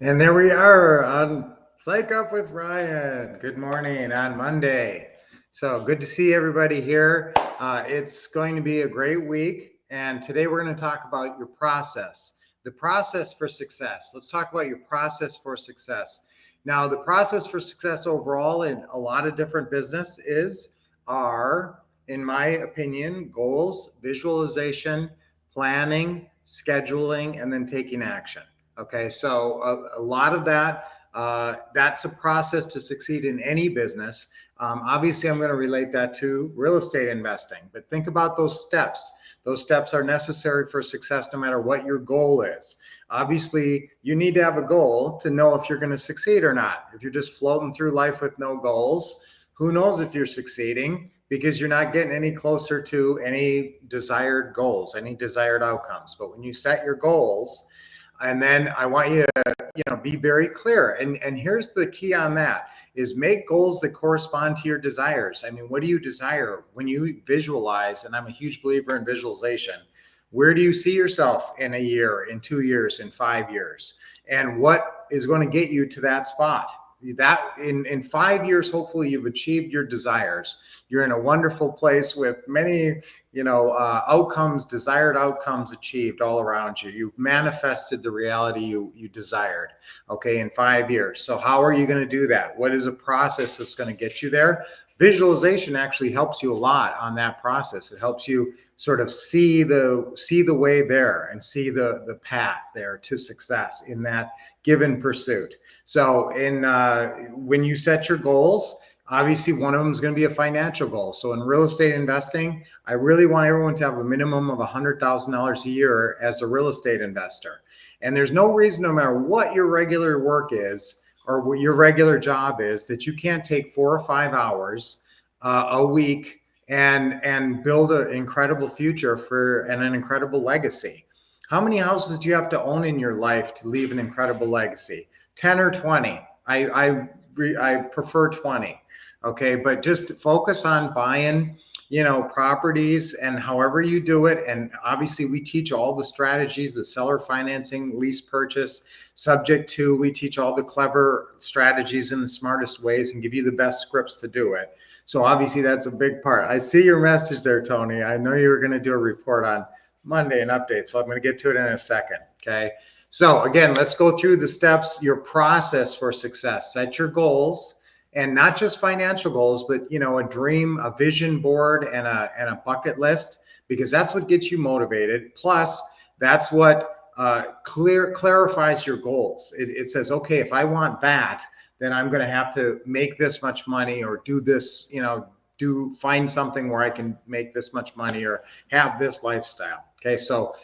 And there we are on Psych Up with Ryan. Good morning on Monday. So good to see everybody here. It's going to be a great week. And today we're going to talk about your process, the process for success. Let's talk about your process for success. Now, the process for success overall in a lot of different business are, in my opinion, goals, visualization, planning, scheduling, and then taking action. Okay, so a lot of that, that's a process to succeed in any business. Obviously, I'm going to relate that to real estate investing, but think about those steps. Those steps are necessary for success no matter what your goal is. Obviously, you need to have a goal to know if you're going to succeed or not. If you're just floating through life with no goals, who knows if you're succeeding because you're not getting any closer to any desired goals, any desired outcomes. But when you set your goals, and then I want you to, be very clear. And here's the key on that is make goals that correspond to your desires. I mean, what do you desire when you visualize? And I'm a huge believer in visualization. Where do you see yourself in a year, in 2 years, in 5 years? And what is going to get you to that spot? That in 5 years, hopefully you've achieved your desires. You're in a wonderful place with many outcomes, desired outcomes achieved all around you. You've manifested the reality you desired, okay, in 5 years. So how are you going to do that? What is a process that's going to get you there? Visualization actually helps you a lot on that process. It helps you sort of see the way there and see the path there to success in that given pursuit. So when you set your goals, obviously one of them is going to be a financial goal. So in real estate investing, I really want everyone to have a minimum of $100,000 a year as a real estate investor. And there's no reason, no matter what your regular work is or what your regular job is, that you can't take 4 or 5 hours a week and build an incredible future and an incredible legacy. How many houses do you have to own in your life to leave an incredible legacy? 10 or 20. I prefer 20. Okay, but just focus on buying, properties and however you do it. And obviously we teach all the strategies, the seller financing, lease purchase, subject to, we teach all the clever strategies and the smartest ways and give you the best scripts to do it. So obviously that's a big part. I see your message there, Tony. I know you were going to do a report on Monday, an update. So I'm going to get to it in a second. Okay. So again, let's go through the steps, your process for success. Set your goals, and not just financial goals, but a dream, a vision board, and a bucket list, because that's what gets you motivated. Plus, that's what clarifies your goals. It says, okay, if I want that, then I'm going to have to make this much money or do this, find something where I can make this much money or have this lifestyle. Okay, so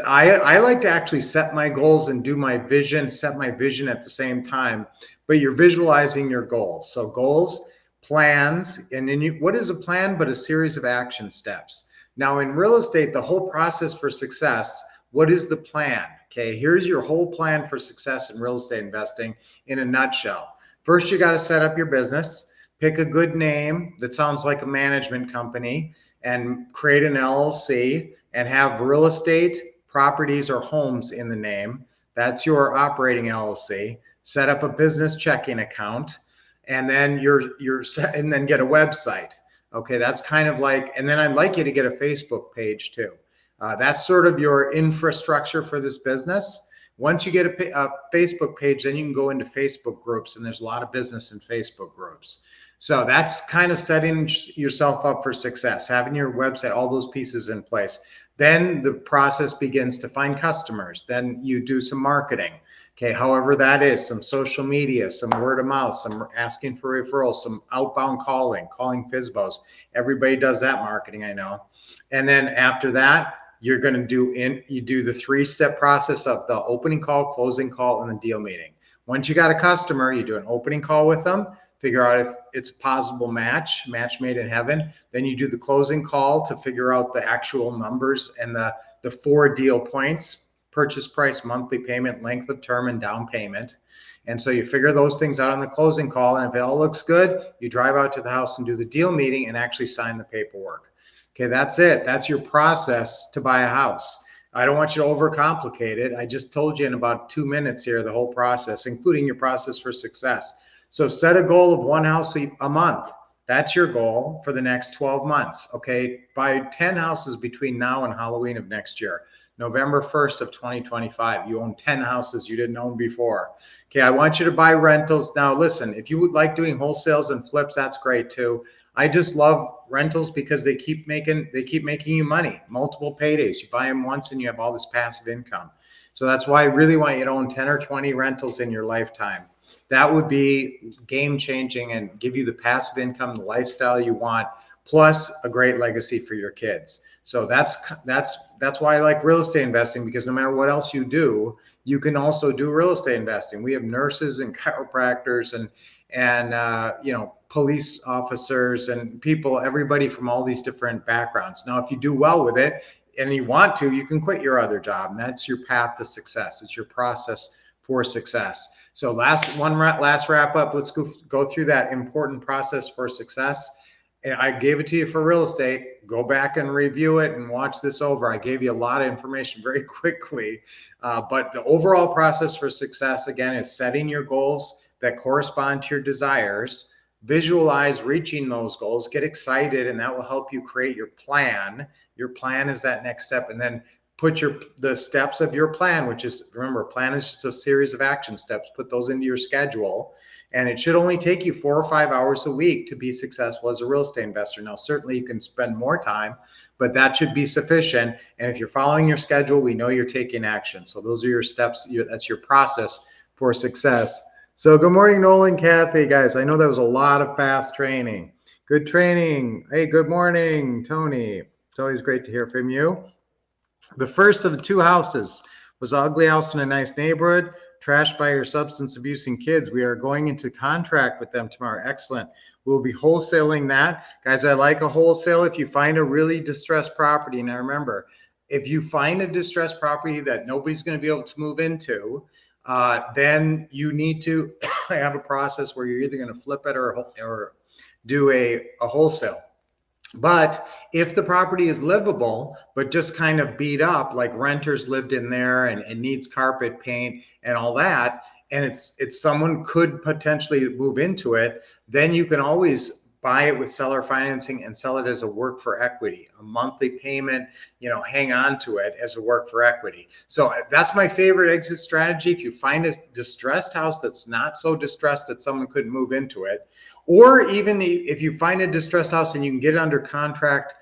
I like to actually set my goals and set my vision at the same time, but you're visualizing your goals. So goals, plans, and then what is a plan but a series of action steps? Now in real estate, the whole process for success, what is the plan? Okay, here's your whole plan for success in real estate investing in a nutshell. First, you got to set up your business, pick a good name that sounds like a management company, and create an LLC and have real estate properties or homes in the name. That's your operating LLC. Set up a business checking account, and then and then get a website. Okay, that's kind of like, and then I'd like you to get a Facebook page too. That's sort of your infrastructure for this business. Once you get a Facebook page, then you can go into Facebook groups, and there's a lot of business in Facebook groups. So that's kind of setting yourself up for success, having your website, all those pieces in place. Then the process begins to find customers. Then you do some marketing. Okay, however that is, some social media, some word of mouth, some asking for referrals, some outbound calling FSBOs. Everybody does that marketing, I know. And then after that, you're going to do the 3-step process of the opening call, closing call, and the deal meeting. Once you got a customer, you do an opening call with them, figure out if it's a possible match made in heaven. Then you do the closing call to figure out the actual numbers and the 4 deal points: purchase price, monthly payment, length of term, and down payment. And so you figure those things out on the closing call. And if it all looks good, you drive out to the house and do the deal meeting and actually sign the paperwork. Okay, that's it. That's your process to buy a house. I don't want you to overcomplicate it. I just told you in about 2 minutes here the whole process, including your process for success. So set a goal of one house a month. That's your goal for the next 12 months. Okay. Buy 10 houses between now and Halloween of next year. November 1st of 2025. You own 10 houses you didn't own before. Okay. I want you to buy rentals. Now, listen, if you would like doing wholesales and flips, that's great too. I just love rentals because they keep making you money, multiple paydays. You buy them once and you have all this passive income. So that's why I really want you to own 10 or 20 rentals in your lifetime. That would be game changing and give you the passive income, the lifestyle you want, plus a great legacy for your kids. So that's why I like real estate investing, because no matter what else you do, you can also do real estate investing. We have nurses and chiropractors and police officers and people, everybody from all these different backgrounds. Now, if you do well with it and you want to, you can quit your other job, and that's your path to success. It's your process for success. So last wrap up. Let's go through that important process for success. And I gave it to you for real estate. Go back and review it and watch this over. I gave you a lot of information very quickly, but the overall process for success, again, is setting your goals that correspond to your desires, visualize reaching those goals, get excited, and that will help you create your plan. Your plan is that next step, and then put the steps of your plan, which is, remember, a plan is just a series of action steps. Put those into your schedule, and it should only take you 4 or 5 hours a week to be successful as a real estate investor. Now, certainly you can spend more time, but that should be sufficient. And if you're following your schedule, we know you're taking action. So those are your steps. That's your process for success. So good morning, Nolan, Kathy, guys. I know that was a lot of fast training. Good training. Hey, good morning, Tony. It's always great to hear from you. The first of the 2 houses was an ugly house in a nice neighborhood, trashed by your substance abusing kids. We are going into contract with them tomorrow. Excellent. We'll be wholesaling that. Guys, I like a wholesale if you find a really distressed property. Now remember, if you find a distressed property that nobody's going to be able to move into, then you need to have a process where you're either going to flip it or do a wholesale. But if the property is livable, but just kind of beat up, like renters lived in there and needs carpet paint and all that, and it's someone could potentially move into it, then you can always buy it with seller financing and sell it as a work for equity, a monthly payment, hang on to it as a work for equity. So that's my favorite exit strategy. If you find a distressed house that's not so distressed that someone couldn't move into it, or even if you find a distressed house and you can get it under contract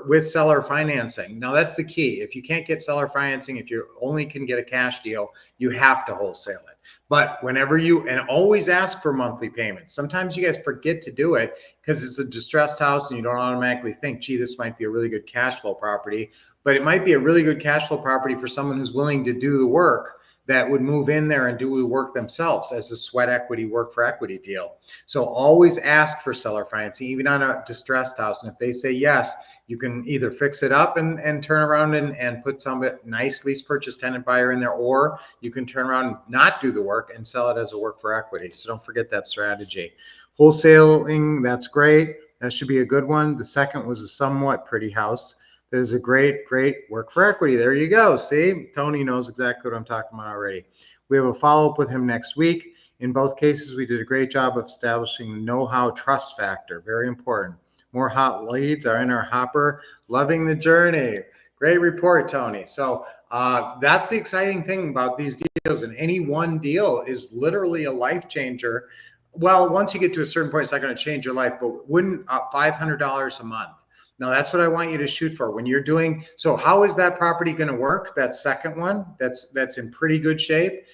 with seller financing. Now that's the key. If you can't get seller financing, if you only can get a cash deal, you have to wholesale it. But and always ask for monthly payments. Sometimes you guys forget to do it because it's a distressed house and you don't automatically think, gee, this might be a really good cash flow property, but it might be a really good cash flow property for someone who's willing to do the work, that would move in there and do the work themselves as a sweat equity, work for equity deal. So always ask for seller financing, even on a distressed house. And if they say yes, you can either fix it up and turn around and put some nice lease purchase tenant buyer in there, or you can turn around and not do the work and sell it as a work for equity. So don't forget that strategy. Wholesaling, that's great. That should be a good one. The second was a somewhat pretty house. That is a great work for equity. There you go. See, Tony knows exactly what I'm talking about already. We have a follow-up with him next week. In both cases, we did a great job of establishing the know-how trust factor. Very important. More hot leads are in our hopper. Loving the journey. Great report, Tony. So that's the exciting thing about these deals. And any one deal is literally a life changer. Well, once you get to a certain point, it's not going to change your life, but wouldn't $500 a month. Now that's what I want you to shoot for when you're doing. So how is that property going to work? That second one, that's in pretty good shape.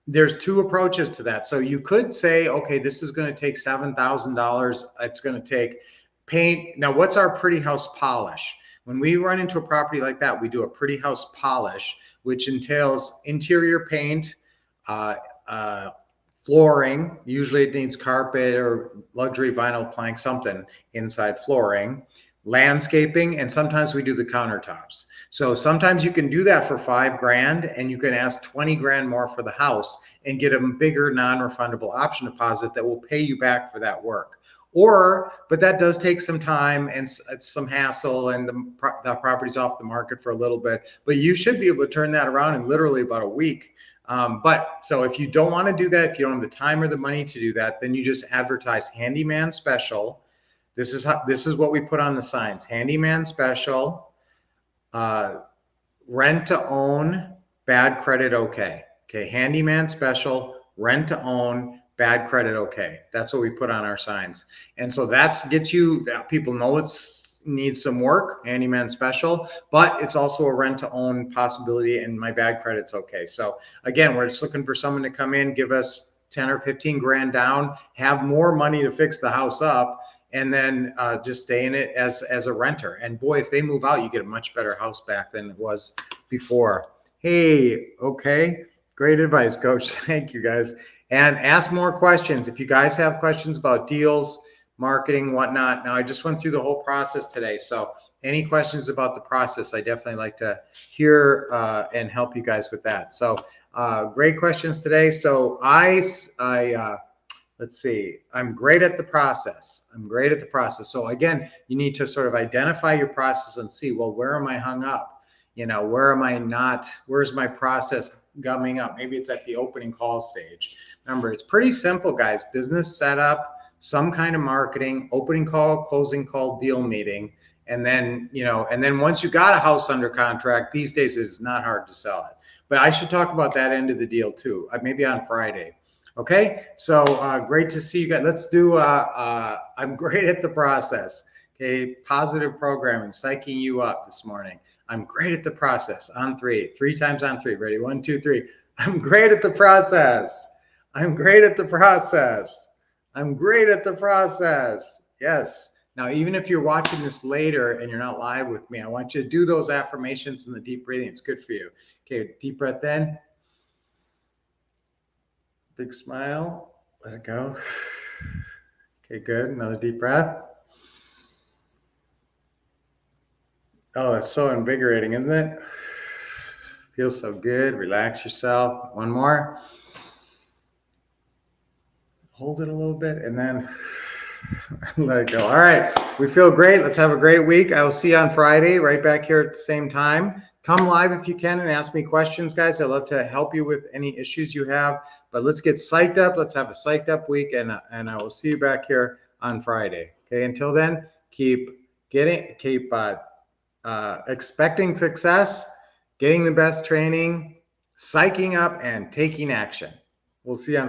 There's 2 approaches to that. So you could say, okay, this is going to take $7,000. It's going to take paint. Now, what's our pretty house polish? When we run into a property like that, we do a pretty house polish, which entails interior paint, flooring. Usually it needs carpet or luxury vinyl plank, something inside flooring. Landscaping, and sometimes we do the countertops. So sometimes you can do that for $5,000 and you can ask $20,000 more for the house and get a bigger non-refundable option deposit that will pay you back for that work. But that does take some time and it's some hassle, and the property's off the market for a little bit, but you should be able to turn that around in literally about a week. But so if you don't want to do that, if you don't have the time or the money to do that, then you just advertise handyman special. This is what we put on the signs: handyman special, rent to own, bad credit okay. Okay, handyman special, rent to own, bad credit okay. That's what we put on our signs. And so that gets you, that people know it's needs some work, handyman special, but it's also a rent to own possibility, and my bad credit's okay. So again, we're just looking for someone to come in, give us 10 or 15 grand down, have more money to fix the house up, and then just stay in it as a renter. And boy, if they move out, you get a much better house back than it was before. Hey, okay, great advice, Coach. Thank you, guys. And ask more questions if you guys have questions about deals, marketing, whatnot. Now, I just went through the whole process today, so any questions about the process, I definitely like to hear and help you guys with that. So great questions today. So let's see, I'm great at the process. I'm great at the process. So again, you need to sort of identify your process and see, well, where am I hung up? You know, where am I not? Where's my process gumming up? Maybe it's at the opening call stage. Remember, it's pretty simple, guys. Business setup, some kind of marketing, opening call, closing call, deal meeting. And then, you know, and then once you got a house under contract, these days it's not hard to sell it. But I should talk about that end of the deal too, maybe on Friday. Okay, so great to see you guys. Let's do, I'm great at the process. Okay, positive programming, psyching you up this morning. I'm great at the process on three times on three. Ready? 1, 2, 3. I'm great at the process. I'm great at the process. I'm great at the process. Yes. Now, even if you're watching this later and you're not live with me, I want you to do those affirmations and the deep breathing. It's good for you. Okay, deep breath in. Big smile. Let it go. Okay, good. Another deep breath. Oh, it's so invigorating, isn't it? Feels so good. Relax yourself. One more. Hold it a little bit and then let it go. All right. We feel great. Let's have a great week. I will see you on Friday right back here at the same time. Come live if you can and ask me questions, guys. I'd love to help you with any issues you have. But let's get psyched up. Let's have a psyched up week, and I will see you back here on Friday. Okay. Until then, keep expecting success, getting the best training, psyching up, and taking action. We'll see you on